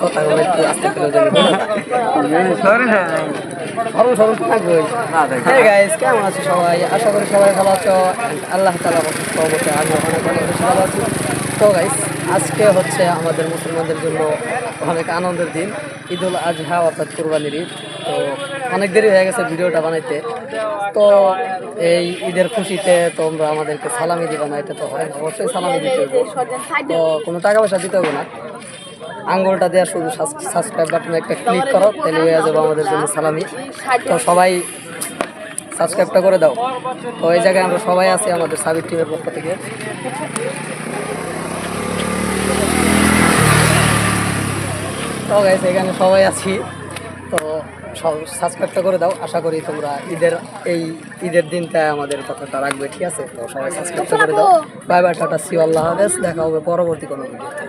কথাগুলো একটু আস্তে করে যদি হ্যাঁ গাইস, কেমন আছো সবাই? আশা করি সবাই ভালো আছো। আল্লাহ তাআলা অবশ্যই আমি অনেক অনেক বেশি ভালো আছি। তো গাইস, আজকে হচ্ছে আমাদের মুসলমানদের জন্য অনেক আনন্দের দিন, ঈদুল আজহা অর্থাৎ কুরবানির ঈদ। তো অনেক দেরি হয়ে গেছে ভিডিওটা বানাইতে। তো এই ঈদের খুশিতে তোমরা আমাদেরকে সালামি দিবে না, এটা তো হয়, অবশ্যই সালামি দিতে হবে। তো কোনো টাকা পয়সা দিতে হবে না, আঙ্গুলটা দেওয়া শুধু সাবস্ক্রাইব বাটনে একটা ক্লিক করো, তাহলে হয়ে যাবে আমাদের জন্য সালামি। তো সবাই সাবস্ক্রাইবটা করে দাও। তো এই জায়গায় আমরা সবাই আছি আমাদের সাবির টিমের পক্ষ থেকে। তো গাইস, এখানে সবাই আছি। তো সব সাবস্ক্রাইবটা করে দাও। আশা করি তোমরা ঈদের দিনটা আমাদের কথাটা রাখবে, ঠিক আছে? তো সবাই সাবস্ক্রাইবটা করে দাও। বাই বাই, টাটা, সি, আল্লাহ হাফেজ। দেখা হবে পরবর্তী কোনো ভিডিওতে।